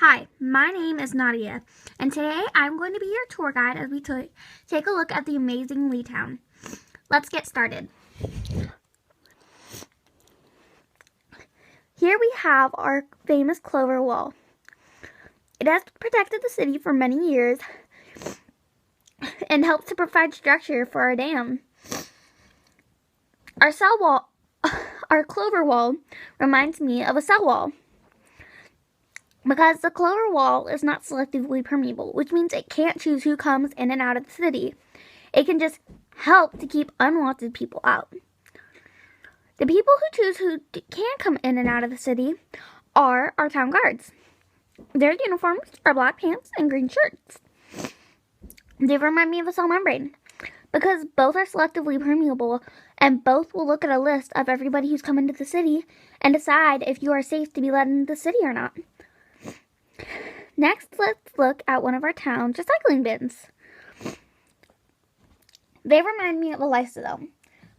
Hi, my name is Nadia, and today I'm going to be your tour guide as we take a look at the amazing Lee Town. Let's get started. Here we have our famous Clover Wall. It has protected the city for many years and helps to provide structure for our dam. Our Clover Wall reminds me of a cell wall, because the Clover Wall is not selectively permeable, which means it can't choose who comes in and out of the city. It can just help to keep unwanted people out. The people who choose who can come in and out of the city are our town guards. Their uniforms are black pants and green shirts. They remind me of a cell membrane, because both are selectively permeable and both will look at a list of everybody who's come into the city and decide if you are safe to be let into the city or not. Next, let's look at one of our town's recycling bins. They remind me of a lysosome,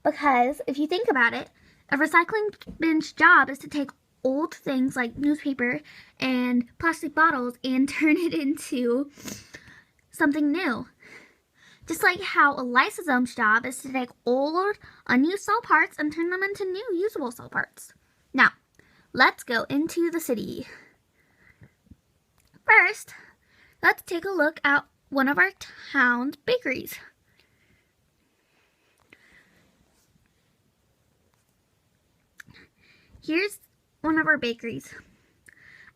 because if you think about it, a recycling bin's job is to take old things like newspaper and plastic bottles and turn it into something new. Just like how a lysosome's job is to take old, unused cell parts and turn them into new, usable cell parts. Now, let's go into the city. First, let's take a look at one of our town's bakeries. Here's one of our bakeries.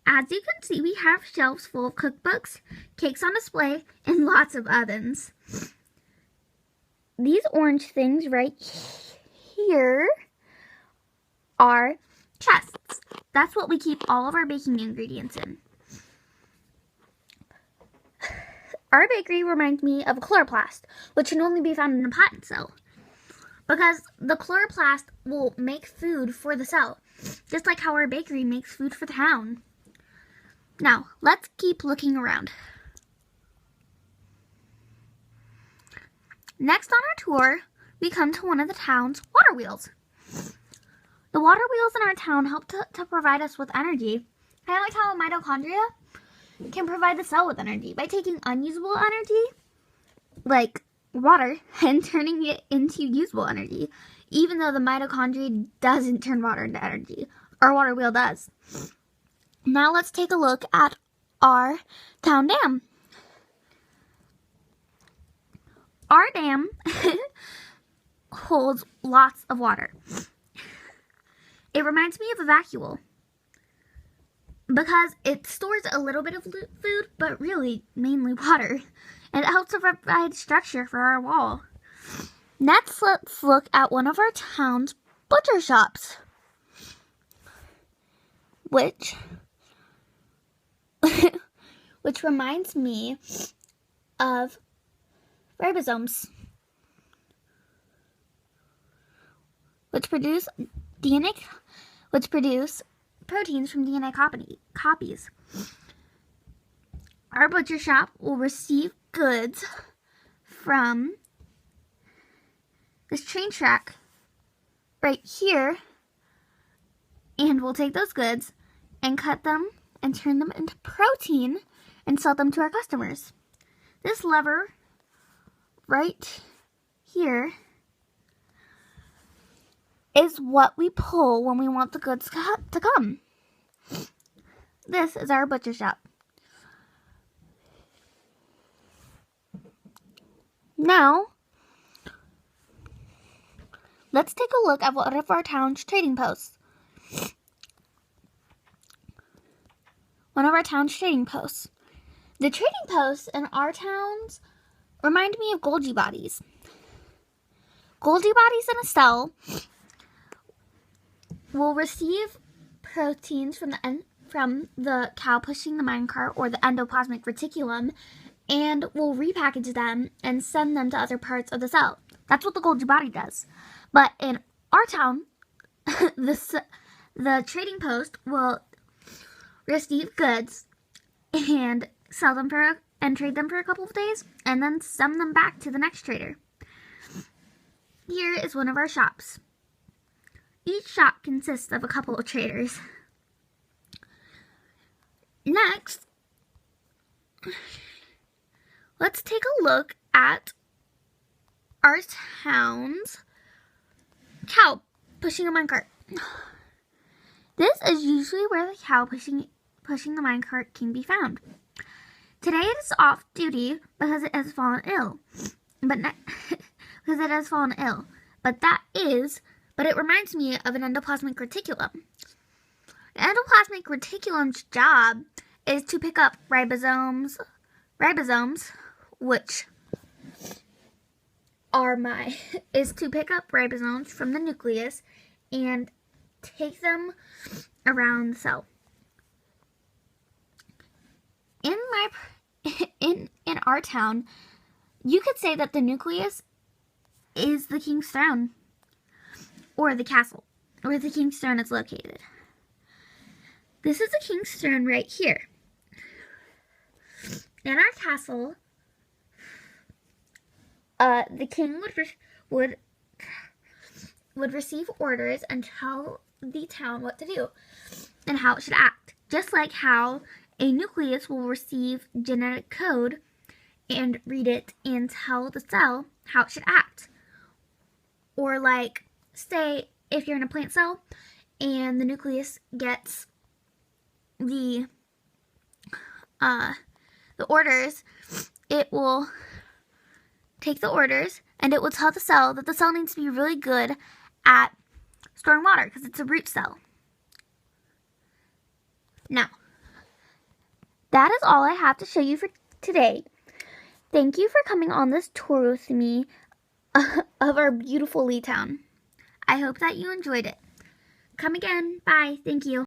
As you can see, we have shelves full of cookbooks, cakes on display, and lots of ovens. These orange things right here are chests. That's what we keep all of our baking ingredients in. Our bakery reminds me of a chloroplast, which can only be found in a patent cell, because the chloroplast will make food for the cell, just like how our bakery makes food for the town. Now, let's keep looking around. Next on our tour, we come to one of the town's water wheels. The water wheels in our town help to provide us with energy, kind of like how mitochondria can provide the cell with energy by taking unusable energy, like water, and turning it into usable energy, even though the mitochondria doesn't turn water into energy. Our water wheel does. Now let's take a look at our town dam. Our dam holds lots of water. It reminds me of a vacuole, because it stores a little bit of food, but really mainly water. And it helps to provide structure for our wall. Next, let's look at one of our town's butcher shops, which reminds me of ribosomes, which produce proteins from DNA copies. Our butcher shop will receive goods from this train track right here, and we'll take those goods and cut them and turn them into protein and sell them to our customers. This lever right here is what we pull when we want the goods to come. This is our butcher shop. Now, let's take a look at one of our town's trading posts. The trading posts in our towns remind me of Golgi bodies. Golgi bodies in a cell will receive proteins from the cow pushing the minecart or the endoplasmic reticulum, and will repackage them and send them to other parts of the cell. That's what the Golgi body does. But in our town, the trading post will receive goods and sell them and trade them for a couple of days, and then send them back to the next trader. Here is one of our shops. Each shop consists of a couple of traders. Next, let's take a look at our town's cow pushing a minecart. This is usually where the cow pushing the minecart can be found. Today it is off duty because it has fallen ill. But it reminds me of an endoplasmic reticulum. The endoplasmic reticulum's job is to pick up ribosomes, which are from the nucleus and take them around the cell. In our town, you could say that the nucleus is the king's throne, or the castle, where the king's throne is located. This is the king's throne right here. In our castle, the king would receive orders and tell the town what to do and how it should act, just like how a nucleus will receive genetic code and read it and tell the cell how it should act. Or like, say, if you're in a plant cell and the nucleus gets the orders, it will take the orders and it will tell the cell that the cell needs to be really good at storing water because it's a root cell. Now, that is all I have to show you for today. Thank you for coming on this tour with me of our beautiful Lee Town. I hope that you enjoyed it. Come again. Bye. Thank you.